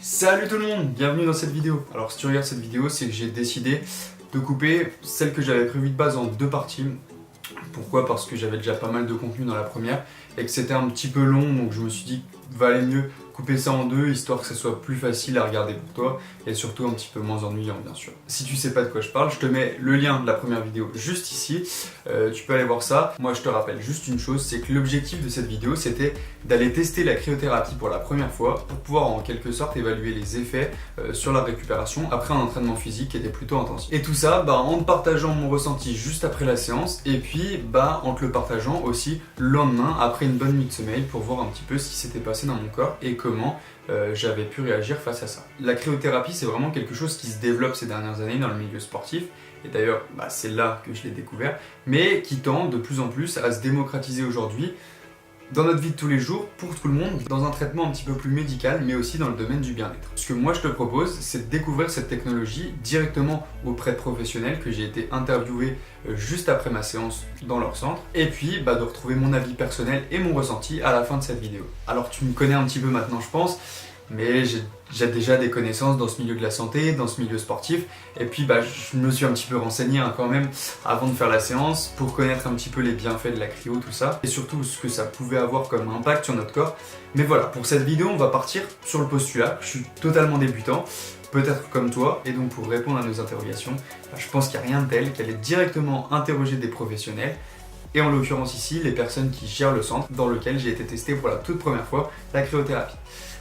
Salut tout le monde, bienvenue dans cette vidéo. Alors si tu regardes cette vidéo, c'est que j'ai décidé de couper celle que j'avais prévue de base en deux parties. Pourquoi? Parce que j'avais déjà pas mal de contenu dans la première et que c'était un petit peu long, donc je me suis dit qu'il valait mieux couper ça en deux, histoire que ce soit plus facile à regarder pour toi et surtout un petit peu moins ennuyant bien sûr. Si tu sais pas de quoi je parle, je te mets le lien de la première vidéo juste ici, tu peux aller voir ça. Moi je te rappelle juste une chose, c'est que l'objectif de cette vidéo c'était d'aller tester la cryothérapie pour la première fois pour pouvoir en quelque sorte évaluer les effets sur la récupération après un entraînement physique qui était plutôt intensif. Et tout ça en te partageant mon ressenti juste après la séance et puis en te le partageant aussi le lendemain après une bonne nuit de sommeil pour voir un petit peu ce qui s'était passé dans mon corps et comment j'avais pu réagir face à ça. La cryothérapie c'est vraiment quelque chose qui se développe ces dernières années dans le milieu sportif et d'ailleurs c'est là que je l'ai découvert, mais qui tend de plus en plus à se démocratiser aujourd'hui dans notre vie de tous les jours, pour tout le monde, dans un traitement un petit peu plus médical, mais aussi dans le domaine du bien-être. Ce que moi je te propose, c'est de découvrir cette technologie directement auprès de professionnels que j'ai été interviewé juste après ma séance dans leur centre, et puis de retrouver mon avis personnel et mon ressenti à la fin de cette vidéo. Alors tu me connais un petit peu maintenant je pense, mais j'ai déjà des connaissances dans ce milieu de la santé, dans ce milieu sportif, et puis je me suis un petit peu renseigné quand même avant de faire la séance pour connaître un petit peu les bienfaits de la cryo, tout ça, et surtout ce que ça pouvait avoir comme impact sur notre corps. Mais voilà, pour cette vidéo on va partir sur le postulat. Je suis totalement débutant, peut-être comme toi, et donc pour répondre à nos interrogations, je pense qu'il n'y a rien de tel qu'aller directement interroger des professionnels, et en l'occurrence ici les personnes qui gèrent le centre dans lequel j'ai été testé pour la toute première fois la cryothérapie.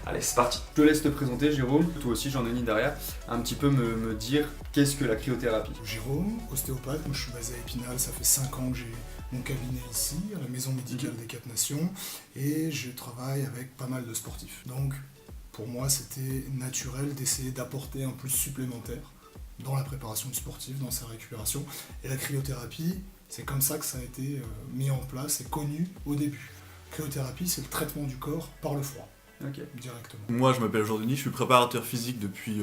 Allez, c'est parti. Je te laisse te présenter, Jérôme. Toi aussi, Jean-Denis derrière. Un petit peu me dire qu'est-ce que la cryothérapie. Jérôme, ostéopathe. Moi, je suis basé à Épinal. Ça fait 5 ans que j'ai mon cabinet ici, à la Maison Médicale des Quatre Nations. Et je travaille avec pas mal de sportifs. Donc, pour moi, c'était naturel d'essayer d'apporter un plus supplémentaire dans la préparation du sportif, dans sa récupération. Et la cryothérapie, c'est comme ça que ça a été mis en place et connu au début. Cryothérapie, c'est le traitement du corps par le froid. Ok. Directement. Moi, je m'appelle Jean-Denis, je suis préparateur physique depuis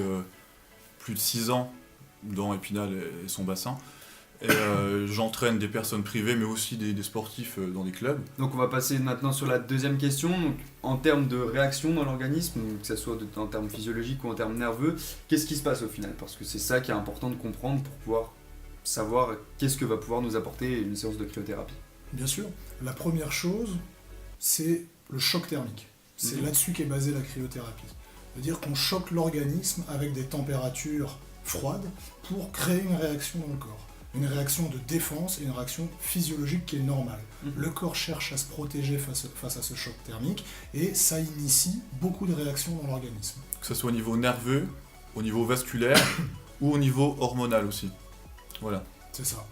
plus de 6 ans dans Épinal et son bassin. Et j'entraîne des personnes privées, mais aussi des sportifs dans des clubs. Donc on va passer maintenant sur la deuxième question. Donc, en termes de réaction dans l'organisme, que ce soit en termes physiologiques ou en termes nerveux, qu'est-ce qui se passe au final? Parce que c'est ça qui est important de comprendre pour pouvoir savoir qu'est-ce que va pouvoir nous apporter une séance de cryothérapie. Bien sûr. La première chose, c'est le choc thermique. C'est là-dessus qu'est basée la cryothérapie. C'est-à-dire qu'on choque l'organisme avec des températures froides pour créer une réaction dans le corps. Une réaction de défense et une réaction physiologique qui est normale. Le corps cherche à se protéger face à ce choc thermique et ça initie beaucoup de réactions dans l'organisme. Que ce soit au niveau nerveux, au niveau vasculaire ou au niveau hormonal aussi. Voilà. C'est ça.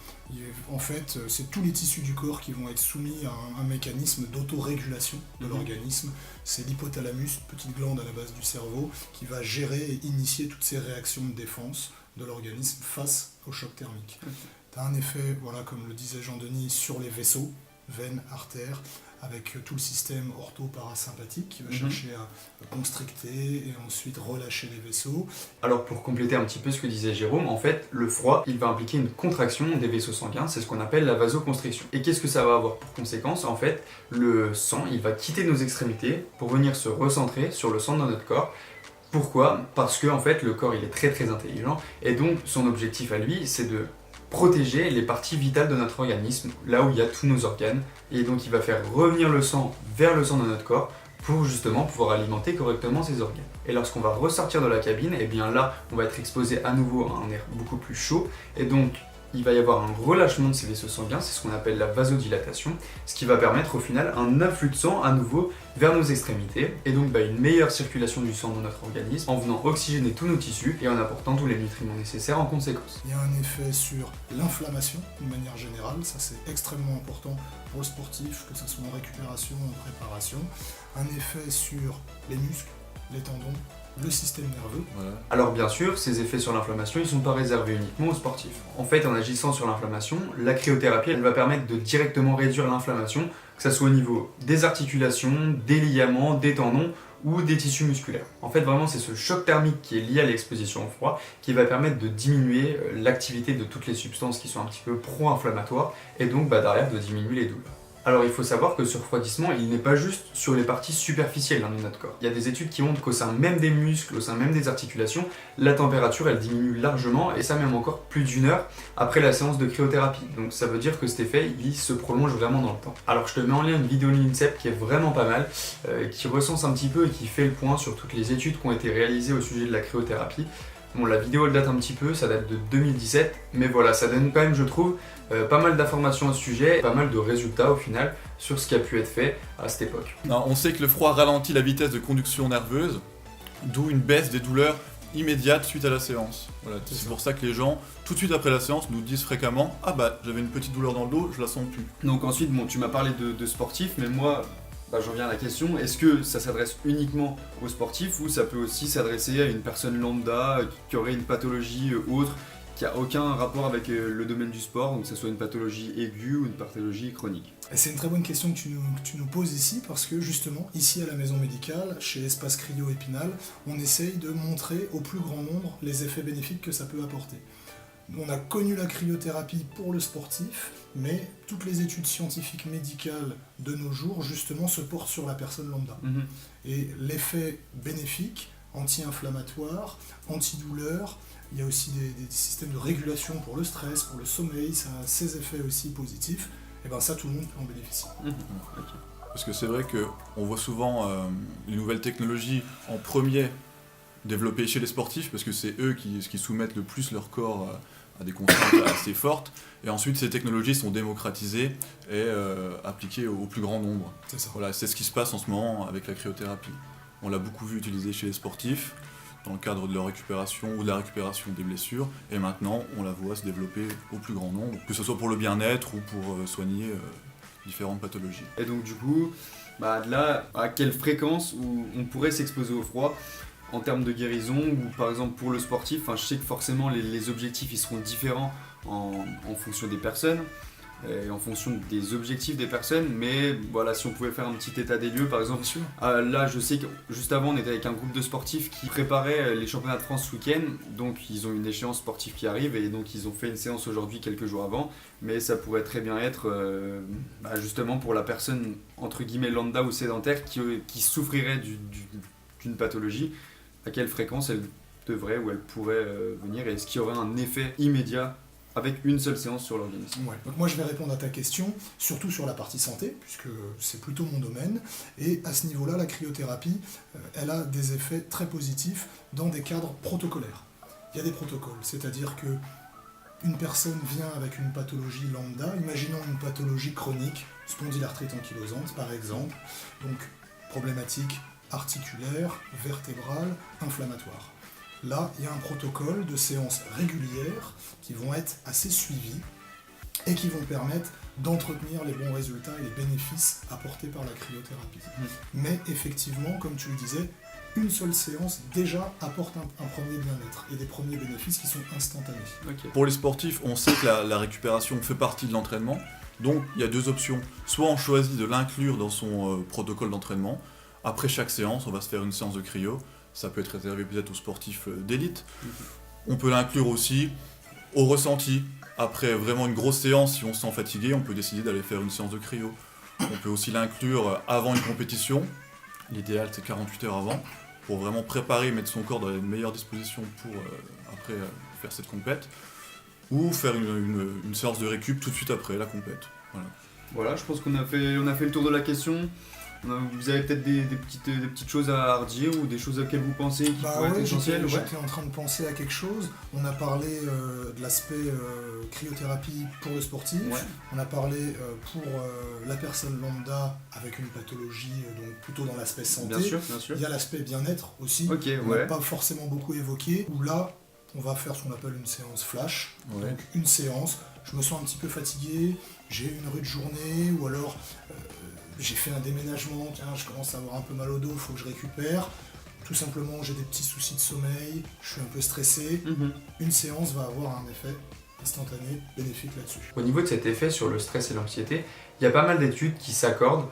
En fait, c'est tous les tissus du corps qui vont être soumis à un mécanisme d'autorégulation de l'organisme. C'est l'hypothalamus, petite glande à la base du cerveau, qui va gérer et initier toutes ces réactions de défense de l'organisme face au choc thermique. Tu as un effet, comme le disait Jean-Denis, sur les vaisseaux, veines, artères, avec tout le système ortho-parasympathique qui va chercher à constricter et ensuite relâcher les vaisseaux. Alors pour compléter un petit peu ce que disait Jérôme, en fait le froid il va impliquer une contraction des vaisseaux sanguins, c'est ce qu'on appelle la vasoconstriction. Et qu'est-ce que ça va avoir pour conséquence? En fait le sang il va quitter nos extrémités pour venir se recentrer sur le centre de notre corps. Pourquoi? Parce que en fait le corps il est très très intelligent et donc son objectif à lui c'est de protéger les parties vitales de notre organisme, là où il y a tous nos organes, et donc il va faire revenir le sang vers le centre de notre corps pour justement pouvoir alimenter correctement ces organes. Et lorsqu'on va ressortir de la cabine, et bien là on va être exposé à nouveau à un air beaucoup plus chaud, et donc il va y avoir un relâchement de ces vaisseaux sanguins, c'est ce qu'on appelle la vasodilatation, ce qui va permettre au final un afflux de sang à nouveau vers nos extrémités, et donc une meilleure circulation du sang dans notre organisme, en venant oxygéner tous nos tissus et en apportant tous les nutriments nécessaires en conséquence. Il y a un effet sur l'inflammation d'une manière générale, ça c'est extrêmement important pour le sportif, que ce soit en récupération ou en préparation. Un effet sur les muscles, les tendons, le système nerveux. Voilà. Alors bien sûr, ces effets sur l'inflammation, ils ne sont pas réservés uniquement aux sportifs. En fait, en agissant sur l'inflammation, la cryothérapie, elle va permettre de directement réduire l'inflammation, que ce soit au niveau des articulations, des ligaments, des tendons ou des tissus musculaires. En fait, vraiment, c'est ce choc thermique qui est lié à l'exposition au froid qui va permettre de diminuer l'activité de toutes les substances qui sont un petit peu pro-inflammatoires et donc derrière de diminuer les douleurs. Alors il faut savoir que ce refroidissement, il n'est pas juste sur les parties superficielles de notre corps. Il y a des études qui montrent qu'au sein même des muscles, au sein même des articulations, la température elle diminue largement et ça même encore plus d'1 heure après la séance de cryothérapie. Donc ça veut dire que cet effet il se prolonge vraiment dans le temps. Alors je te mets en lien une vidéo de l'INSEP qui est vraiment pas mal, qui recense un petit peu et qui fait le point sur toutes les études qui ont été réalisées au sujet de la cryothérapie. Bon, la vidéo elle date un petit peu, ça date de 2017, mais voilà, ça donne quand même, je trouve, pas mal d'informations à ce sujet, pas mal de résultats au final sur ce qui a pu être fait à cette époque. Non, on sait que le froid ralentit la vitesse de conduction nerveuse, d'où une baisse des douleurs immédiate suite à la séance. Voilà, c'est pour ça que les gens, tout de suite après la séance, nous disent fréquemment « Ah bah, j'avais une petite douleur dans le dos, je la sens plus ». Donc ensuite, bon, tu m'as parlé de sportifs, mais moi, j'en viens à la question, est-ce que ça s'adresse uniquement aux sportifs ou ça peut aussi s'adresser à une personne lambda qui aurait une pathologie autre, qui n'a aucun rapport avec le domaine du sport, donc que ce soit une pathologie aiguë ou une pathologie chronique? Et c'est une très bonne question que tu nous poses ici, parce que justement, ici à la maison médicale, chez Espace Cryo Épinal, on essaye de montrer au plus grand nombre les effets bénéfiques que ça peut apporter. On a connu la cryothérapie pour le sportif, mais toutes les études scientifiques médicales de nos jours, justement, se portent sur la personne lambda. Et l'effet bénéfique, anti-inflammatoire, antidouleur, il y a aussi des systèmes de régulation pour le stress, pour le sommeil, ça a ses effets aussi positifs, et bien ça, tout le monde peut en bénéficier. Parce que c'est vrai qu'on voit souvent les nouvelles technologies en premier développées chez les sportifs, parce que c'est eux qui soumettent le plus leur corps à des contraintes assez fortes, et ensuite ces technologies sont démocratisées et appliquées au plus grand nombre. C'est ça. Voilà, c'est ce qui se passe en ce moment avec la cryothérapie. On l'a beaucoup vu utiliser chez les sportifs, dans le cadre de leur récupération ou de la récupération des blessures, et maintenant on la voit se développer au plus grand nombre, que ce soit pour le bien-être ou pour soigner différentes pathologies. Et donc du coup, de là, à quelle fréquence où on pourrait s'exposer au froid en termes de guérison, ou par exemple pour le sportif, je sais que forcément les objectifs ils seront différents en fonction des personnes, et en fonction des objectifs des personnes, mais voilà, si on pouvait faire un petit état des lieux par exemple. Là je sais que juste avant on était avec un groupe de sportifs qui préparait les championnats de France ce week-end, donc ils ont une échéance sportive qui arrive et donc ils ont fait une séance aujourd'hui quelques jours avant, mais ça pourrait très bien être justement pour la personne entre guillemets lambda ou sédentaire qui souffrirait d'une pathologie, à quelle fréquence elle devrait ou elle pourrait venir, et est-ce qu'il y aurait un effet immédiat avec une seule séance sur l'organisme? Ouais. Donc moi je vais répondre à ta question, surtout sur la partie santé, puisque c'est plutôt mon domaine, et à ce niveau-là, la cryothérapie, elle a des effets très positifs dans des cadres protocolaires. Il y a des protocoles, c'est-à-dire que une personne vient avec une pathologie lambda, imaginons une pathologie chronique, spondylarthrite ankylosante par exemple, donc problématique articulaire, vertébrale, inflammatoire. Là, il y a un protocole de séances régulières qui vont être assez suivies et qui vont permettre d'entretenir les bons résultats et les bénéfices apportés par la cryothérapie. Mais effectivement, comme tu le disais, une seule séance déjà apporte un premier bien-être et des premiers bénéfices qui sont instantanés. Okay. Pour les sportifs, on sait que la récupération fait partie de l'entraînement, donc il y a deux options. Soit on choisit de l'inclure dans son protocole d'entraînement. Après chaque séance, on va se faire une séance de cryo. Ça peut être réservé peut-être aux sportifs d'élite. On peut l'inclure aussi au ressenti. Après vraiment une grosse séance, si on se sent fatigué, on peut décider d'aller faire une séance de cryo. On peut aussi l'inclure avant une compétition. L'idéal, c'est 48 heures avant, pour vraiment préparer, mettre son corps dans les meilleures dispositions pour après faire cette compète. Ou faire une séance de récup tout de suite après la compète. Voilà, je pense qu'on a fait le tour de la question. Vous avez peut-être des petites choses à redire ou des choses auxquelles vous pensez qui pourraient être essentielles? J'étais en train de penser à quelque chose. On a parlé de l'aspect cryothérapie pour le sportif. Ouais. On a parlé pour la personne lambda avec une pathologie, donc plutôt dans l'aspect santé. Bien sûr. Il y a l'aspect bien-être aussi, qu'on n'a pas forcément beaucoup évoqué, où là, on va faire ce qu'on appelle une séance flash. Ouais. Donc une séance, je me sens un petit peu fatigué, j'ai eu une rude journée, ou alors j'ai fait un déménagement, tiens, je commence à avoir un peu mal au dos, il faut que je récupère. Tout simplement, j'ai des petits soucis de sommeil, je suis un peu stressé. Une séance va avoir un effet instantané, bénéfique là-dessus. Au niveau de cet effet sur le stress et l'anxiété, il y a pas mal d'études qui s'accordent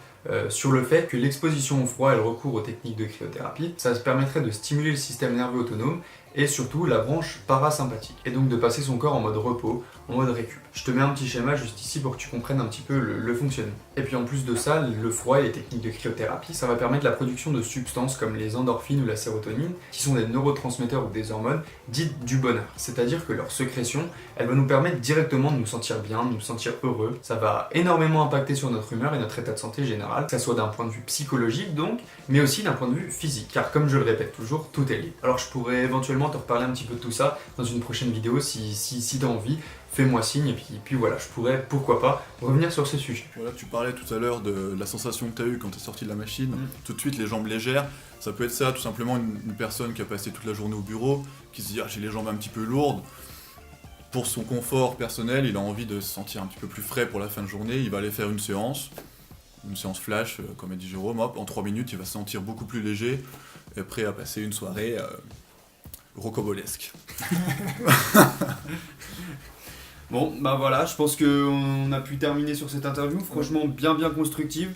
sur le fait que l'exposition au froid et le recours aux techniques de cryothérapie, ça se permettrait de stimuler le système nerveux autonome et surtout la branche parasympathique, et donc de passer son corps en mode repos, en mode récup. Je te mets un petit schéma juste ici pour que tu comprennes un petit peu le fonctionnement. Et puis en plus de ça, le froid et les techniques de cryothérapie, ça va permettre la production de substances comme les endorphines ou la sérotonine, qui sont des neurotransmetteurs ou des hormones dites du bonheur. C'est-à-dire que leur sécrétion, elle va nous permettre directement de nous sentir bien, de nous sentir heureux. Ça va énormément impacter sur notre humeur et notre état de santé général, que ça soit d'un point de vue psychologique donc, mais aussi d'un point de vue physique, car comme je le répète toujours, tout est lié. Alors je pourrais éventuellement te reparler un petit peu de tout ça dans une prochaine vidéo si tu as envie. Fais-moi signe et puis voilà, je pourrais, pourquoi pas, revenir sur ce sujet. Voilà, tu parlais tout à l'heure de la sensation que tu as eue quand tu es sorti de la machine, tout de suite les jambes légères, ça peut être ça, tout simplement une personne qui a passé toute la journée au bureau, qui se dit « ah, j'ai les jambes un petit peu lourdes », pour son confort personnel, il a envie de se sentir un petit peu plus frais pour la fin de journée, il va aller faire une séance flash, comme a dit Jérôme, hop, en 3 minutes il va se sentir beaucoup plus léger, et prêt à passer une soirée rocobolesque. Bon, bah voilà, je pense qu'on a pu terminer sur cette interview, franchement bien constructive.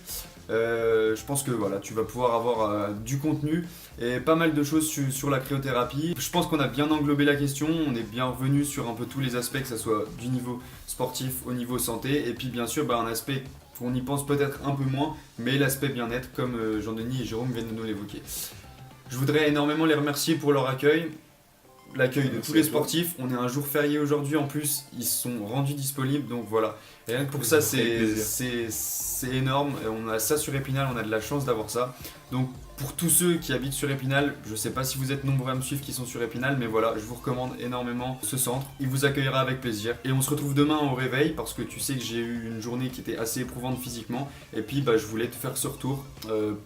Je pense que voilà, tu vas pouvoir avoir du contenu et pas mal de choses sur la cryothérapie. Je pense qu'on a bien englobé la question, on est bien revenu sur un peu tous les aspects, que ce soit du niveau sportif au niveau santé, et puis bien sûr un aspect qu'on y pense peut-être un peu moins, mais l'aspect bien-être comme Jean-Denis et Jérôme viennent de nous l'évoquer. Je voudrais énormément les remercier pour leur accueil. L'accueil de tous les sportifs, on est un jour férié aujourd'hui en plus, ils sont rendus disponibles, donc voilà. Et rien que pour ça, c'est énorme, et on a ça sur Épinal, on a de la chance d'avoir ça. Donc pour tous ceux qui habitent sur Épinal, je sais pas si vous êtes nombreux à me suivre qui sont sur Épinal, mais voilà, je vous recommande énormément ce centre, il vous accueillera avec plaisir. Et on se retrouve demain au réveil, parce que tu sais que j'ai eu une journée qui était assez éprouvante physiquement, et puis je voulais te faire ce retour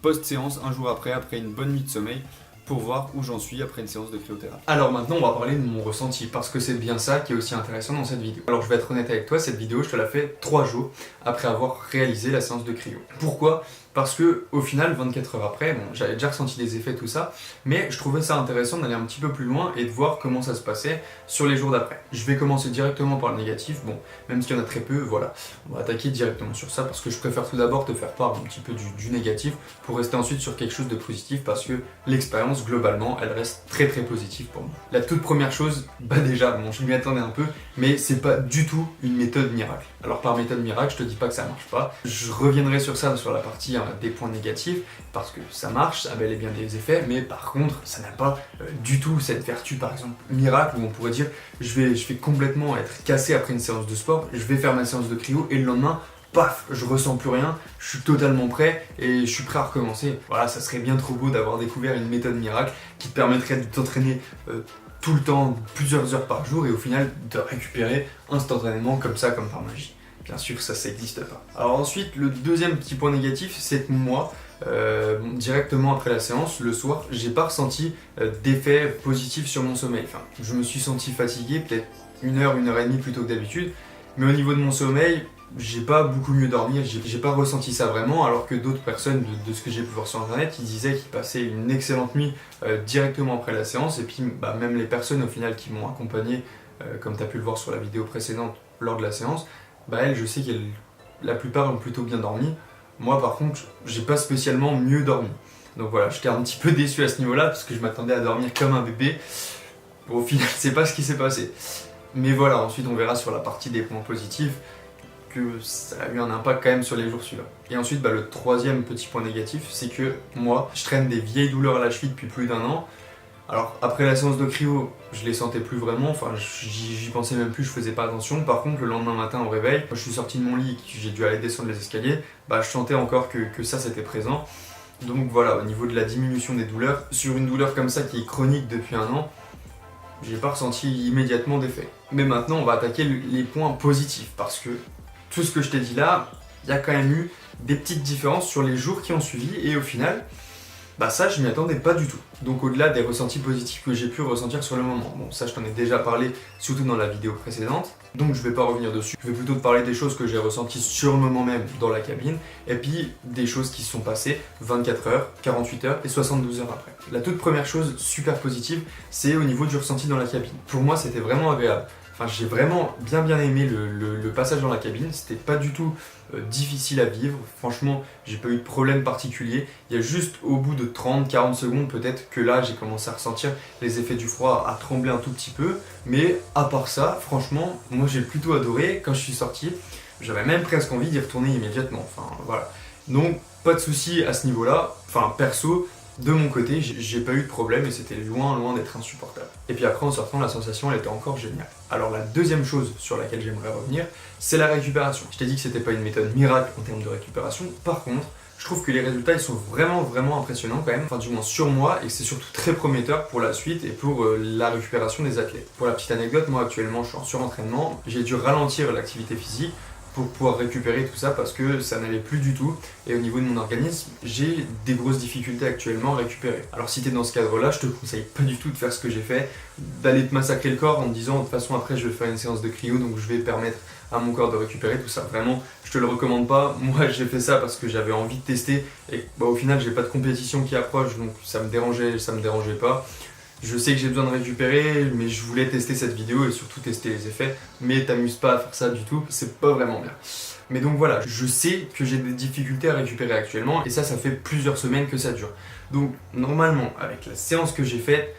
post-séance, un jour après une bonne nuit de sommeil, pour voir où j'en suis après une séance de cryothérapie. Alors maintenant on va parler de mon ressenti parce que c'est bien ça qui est aussi intéressant dans cette vidéo. Alors je vais être honnête avec toi, cette vidéo je te la fais 3 jours après avoir réalisé la séance de cryo. Pourquoi ? Parce que au final 24 heures après, bon, j'avais déjà ressenti des effets tout ça, mais je trouvais ça intéressant d'aller un petit peu plus loin et de voir comment ça se passait sur les jours d'après. Je vais commencer directement par le négatif, bon, même s'il y en a très peu, voilà, on va attaquer directement sur ça parce que je préfère tout d'abord te faire part un petit peu du négatif pour rester ensuite sur quelque chose de positif parce que l'expérience globalement elle reste très positive pour moi. La toute première chose, déjà, bon je m'y attendais un peu, mais c'est pas du tout une méthode miracle. Alors par méthode miracle, je te dis pas que ça marche pas, je reviendrai sur ça sur la partie des points négatifs, parce que ça marche, ça a bel et bien des effets, mais par contre, ça n'a pas du tout cette vertu, par exemple, miracle, où on pourrait dire, je vais complètement être cassé après une séance de sport, je vais faire ma séance de cryo, et le lendemain, paf, je ressens plus rien, je suis totalement prêt, et je suis prêt à recommencer. Voilà, ça serait bien trop beau d'avoir découvert une méthode miracle qui te permettrait de t'entraîner tout le temps, plusieurs heures par jour, et au final, de récupérer instantanément, comme ça, comme par magie. Bien sûr, ça n'existe pas. Alors ensuite, le deuxième petit point négatif, c'est que moi, directement après la séance, le soir, j'ai pas ressenti d'effet positif sur mon sommeil. Enfin, je me suis senti fatigué, peut-être 1 heure, 1 heure et demie plutôt que d'habitude, mais au niveau de mon sommeil, j'ai pas beaucoup mieux dormi, j'ai pas ressenti ça vraiment, alors que d'autres personnes, de ce que j'ai pu voir sur internet, ils disaient qu'ils passaient une excellente nuit directement après la séance, et puis même les personnes au final qui m'ont accompagné, comme tu as pu le voir sur la vidéo précédente lors de la séance, elles, je sais que la plupart ont plutôt bien dormi. Moi, par contre, j'ai pas spécialement mieux dormi. Donc voilà, j'étais un petit peu déçu à ce niveau-là, parce que je m'attendais à dormir comme un bébé. Au final, c'est pas ce qui s'est passé. Mais voilà, ensuite, on verra sur la partie des points positifs que ça a eu un impact quand même sur les jours suivants. Et ensuite, le troisième petit point négatif, c'est que moi, je traîne des vieilles douleurs à la cheville depuis plus d'1 an. Alors après la séance de cryo, je les sentais plus vraiment, enfin j'y pensais même plus, je faisais pas attention. Par contre le lendemain matin au réveil, quand je suis sorti de mon lit et que j'ai dû aller descendre les escaliers, je sentais encore que ça c'était présent. Donc voilà, au niveau de la diminution des douleurs, sur une douleur comme ça qui est chronique depuis 1 an, j'ai pas ressenti immédiatement d'effet. Mais maintenant on va attaquer les points positifs, parce que tout ce que je t'ai dit là, il y a quand même eu des petites différences sur les jours qui ont suivi, et au final, ça je m'y attendais pas du tout. Donc au-delà des ressentis positifs que j'ai pu ressentir sur le moment. Bon, ça je t'en ai déjà parlé, surtout dans la vidéo précédente, donc je vais pas revenir dessus. Je vais plutôt te parler des choses que j'ai ressenties sur le moment même dans la cabine, et puis des choses qui se sont passées 24 heures, 48 heures et 72 heures après. La toute première chose super positive, c'est au niveau du ressenti dans la cabine. Pour moi c'était vraiment agréable. Enfin, j'ai vraiment bien aimé le passage dans la cabine. C'était pas du tout difficile à vivre. Franchement, j'ai pas eu de problème particulier. Il y a juste au bout de 30-40 secondes peut-être que là j'ai commencé à ressentir les effets du froid, à trembler un tout petit peu. Mais à part ça, franchement, moi j'ai plutôt adoré. Quand je suis sorti, j'avais même presque envie d'y retourner immédiatement. Enfin voilà. Donc pas de souci à ce niveau-là. Enfin perso, de mon côté, j'ai pas eu de problème et c'était loin d'être insupportable. Et puis après en sortant, la sensation elle était encore géniale. Alors la deuxième chose sur laquelle j'aimerais revenir, c'est la récupération. Je t'ai dit que c'était pas une méthode miracle en termes de récupération. Par contre, je trouve que les résultats ils sont vraiment impressionnants quand même, enfin du moins sur moi, et que c'est surtout très prometteur pour la suite et pour la récupération des athlètes. Pour la petite anecdote, moi actuellement je suis en surentraînement, j'ai dû ralentir l'activité physique pour pouvoir récupérer tout ça parce que ça n'allait plus du tout et au niveau de mon organisme j'ai des grosses difficultés actuellement à récupérer. Alors si tu es dans ce cadre là, je te conseille pas du tout de faire ce que j'ai fait, d'aller te massacrer le corps en te disant de toute façon après je vais faire une séance de cryo donc je vais permettre à mon corps de récupérer tout ça. Vraiment je te le recommande pas. Moi j'ai fait ça parce que j'avais envie de tester et au final j'ai pas de compétition qui approche donc ça me dérangeait pas. Je sais que j'ai besoin de récupérer, mais je voulais tester cette vidéo et surtout tester les effets. Mais t'amuses pas à faire ça du tout, c'est pas vraiment bien. Mais donc voilà, je sais que j'ai des difficultés à récupérer actuellement et ça fait plusieurs semaines que ça dure. Donc normalement, avec la séance que j'ai faite,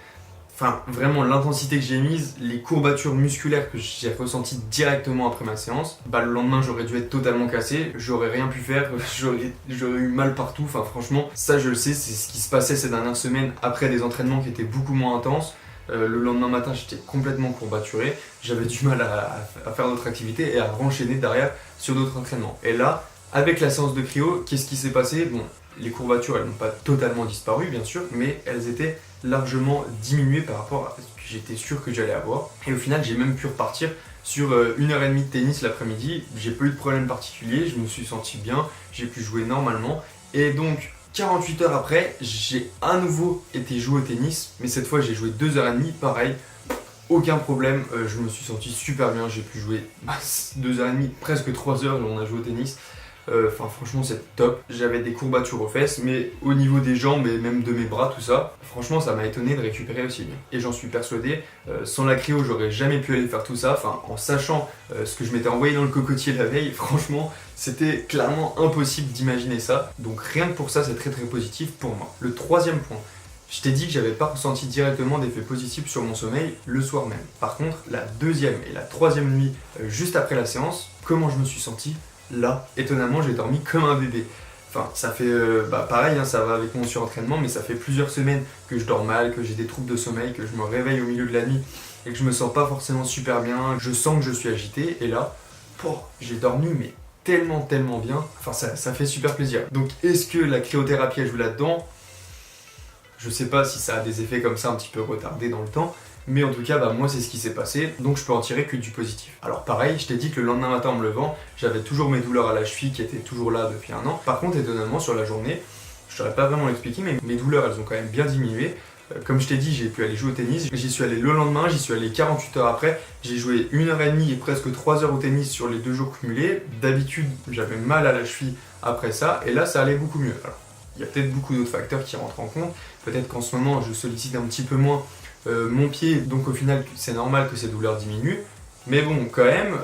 enfin vraiment l'intensité que j'ai mise, les courbatures musculaires que j'ai ressenties directement après ma séance, le lendemain j'aurais dû être totalement cassé, j'aurais rien pu faire, j'aurais eu mal partout, enfin franchement ça je le sais, c'est ce qui se passait ces dernières semaines après des entraînements qui étaient beaucoup moins intenses. Le lendemain matin j'étais complètement courbaturé, j'avais du mal à faire d'autres activités et à renchaîner derrière sur d'autres entraînements. Et là, avec la séance de cryo, qu'est-ce qui s'est passé? Bon, les courbatures elles n'ont pas totalement disparu bien sûr, mais elles étaient largement diminuées par rapport à ce que j'étais sûr que j'allais avoir. Et au final j'ai même pu repartir sur 1h30 de tennis l'après-midi, j'ai pas eu de problème particulier, je me suis senti bien, j'ai pu jouer normalement. Et donc 48 heures après, j'ai à nouveau été jouer au tennis, mais cette fois j'ai joué 2h30, pareil, aucun problème, je me suis senti super bien, j'ai pu jouer 2h30, presque 3 heures, on a joué au tennis. Enfin franchement c'est top, j'avais des courbatures aux fesses mais au niveau des jambes et même de mes bras tout ça, franchement ça m'a étonné de récupérer aussi bien. Et j'en suis persuadé, sans la cryo j'aurais jamais pu aller faire tout ça, enfin en sachant ce que je m'étais envoyé dans le cocotier la veille, franchement c'était clairement impossible d'imaginer ça. Donc rien que pour ça c'est très positif pour moi. Le troisième point, je t'ai dit que j'avais pas ressenti directement d'effets positifs sur mon sommeil le soir même. Par contre la deuxième et la troisième nuit juste après la séance, comment je me suis senti? Là, étonnamment, j'ai dormi comme un bébé. Enfin, ça fait pareil, hein, ça va avec mon surentraînement, mais ça fait plusieurs semaines que je dors mal, que j'ai des troubles de sommeil, que je me réveille au milieu de la nuit et que je me sens pas forcément super bien. Je sens que je suis agité et là, j'ai dormi mais tellement bien. Enfin, ça fait super plaisir. Donc, est-ce que la cryothérapie a joué là-dedans? Je sais pas si ça a des effets comme ça un petit peu retardés dans le temps. Mais en tout cas, moi c'est ce qui s'est passé, donc je peux en tirer que du positif. Alors pareil, je t'ai dit que le lendemain matin en me levant, j'avais toujours mes douleurs à la cheville qui étaient toujours là depuis un an. Par contre, étonnamment, sur la journée, je saurais pas vraiment l'expliquer, mais mes douleurs elles ont quand même bien diminué. Comme je t'ai dit, j'ai pu aller jouer au tennis, j'y suis allé le lendemain, j'y suis allé 48 heures après, j'ai joué 1h30 et presque 3 heures au tennis sur les 2 jours cumulés. D'habitude, j'avais mal à la cheville après ça, et là ça allait beaucoup mieux. Alors, il y a peut-être beaucoup d'autres facteurs qui rentrent en compte, peut-être qu'en ce moment je sollicite un petit peu moins mon pied, donc au final c'est normal que ces douleurs diminuent, mais bon quand même,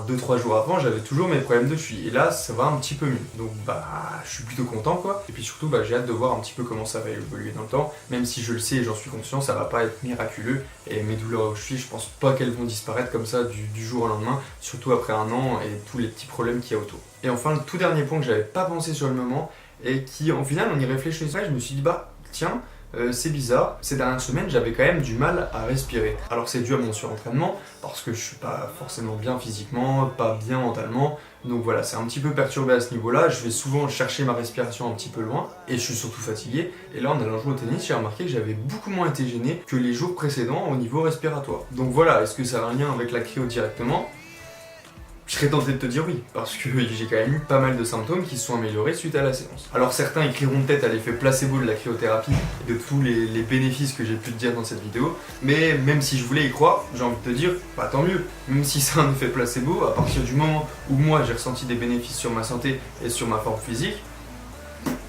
2-3 jours avant j'avais toujours mes problèmes de cheville et là ça va un petit peu mieux, donc je suis plutôt content quoi, et puis surtout j'ai hâte de voir un petit peu comment ça va évoluer dans le temps, même si je le sais et j'en suis conscient, ça va pas être miraculeux et mes douleurs aux chevilles je pense pas qu'elles vont disparaître comme ça du jour au lendemain, surtout après un an et tous les petits problèmes qu'il y a autour. Et enfin le tout dernier point que j'avais pas pensé sur le moment et qui en final en y réfléchissant je me suis dit tiens, c'est bizarre, ces dernières semaines j'avais quand même du mal à respirer. Alors c'est dû à mon surentraînement, parce que je suis pas forcément bien physiquement, pas bien mentalement, donc voilà, c'est un petit peu perturbé à ce niveau-là, je vais souvent chercher ma respiration un petit peu loin, et je suis surtout fatigué, et là en allant jouer au tennis, j'ai remarqué que j'avais beaucoup moins été gêné que les jours précédents au niveau respiratoire. Donc voilà, est-ce que ça a un lien avec la cryo directement ? Je serais tenté de te dire oui, parce que j'ai quand même eu pas mal de symptômes qui se sont améliorés suite à la séance. Alors certains écriront peut-être à l'effet placebo de la cryothérapie et de tous les bénéfices que j'ai pu te dire dans cette vidéo, mais même si je voulais y croire, j'ai envie de te dire, tant mieux, même si c'est un effet placebo, à partir du moment où moi j'ai ressenti des bénéfices sur ma santé et sur ma forme physique,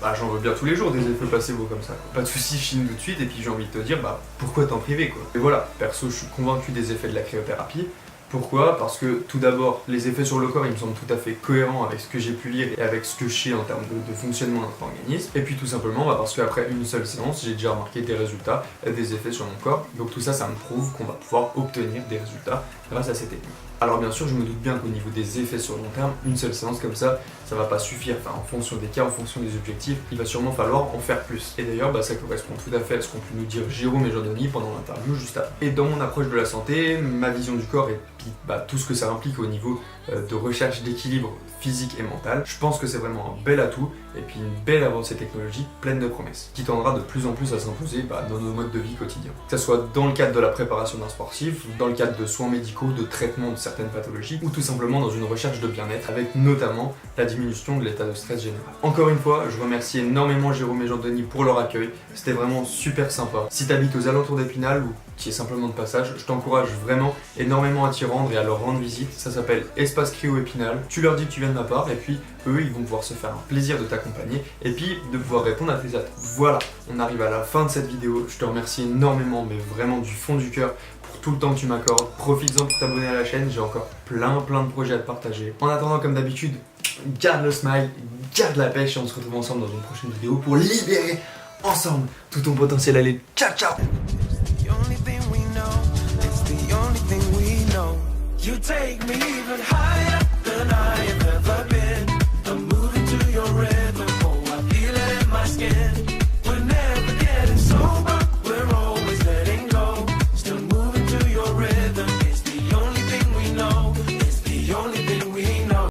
bah j'en veux bien tous les jours des effets placebo comme ça. Pas de soucis, je chine tout de suite et puis j'ai envie de te dire bah pourquoi t'en priver quoi. Et voilà, perso je suis convaincu des effets de la cryothérapie. Pourquoi? Parce que tout d'abord, les effets sur le corps, ils me semblent tout à fait cohérents avec ce que j'ai pu lire et avec ce que je sais en termes de fonctionnement de notre organisme. Et puis tout simplement bah, parce qu'après une seule séance, j'ai déjà remarqué des résultats et des effets sur mon corps. Donc tout ça, ça me prouve qu'on va pouvoir obtenir des résultats grâce à ces techniques. Alors bien sûr, je me doute bien qu'au niveau des effets sur le long terme, une seule séance comme ça va pas suffire. Enfin, en fonction des cas, en fonction des objectifs, il va sûrement falloir en faire plus. Et d'ailleurs, bah, ça correspond tout à fait à ce qu'ont pu nous dire Jérôme et Jean-Denis pendant l'interview juste avant. Et dans mon approche de la santé, ma vision du corps et puis bah, tout ce que ça implique au niveau de recherche d'équilibre physique et mental, je pense que c'est vraiment un bel atout et puis une belle avancée technologique pleine de promesses, qui tendra de plus en plus à s'imposer bah, dans nos modes de vie quotidiens. Que ce soit dans le cadre de la préparation d'un sportif, dans le cadre de soins médicaux, de traitement de certaines pathologies, ou tout simplement dans une recherche de bien-être, avec notamment la diminution de l'état de stress général. Encore une fois, je remercie énormément Jérôme et Jean-Denis pour leur accueil, c'était vraiment super sympa. Si tu habites aux alentours d'Épinal ou qui est simplement de passage, je t'encourage vraiment énormément à t'y rendre et à leur rendre visite. Ça s'appelle Espace Cryo Épinal. Tu leur dis que tu viens de ma part et puis eux ils vont pouvoir se faire un plaisir de t'accompagner et puis de pouvoir répondre à tes attentes. Voilà, on arrive à la fin de cette vidéo. Je te remercie énormément, mais vraiment du fond du cœur pour tout le temps que tu m'accordes. Profites-en pour t'abonner à la chaîne, j'ai encore plein de projets à te partager. En attendant, comme d'habitude, garde le smile, garde la pêche et on se retrouve ensemble dans une prochaine vidéo pour libérer ensemble tout ton potentiel. Allez, ciao ciao. You take me even higher than I have ever been.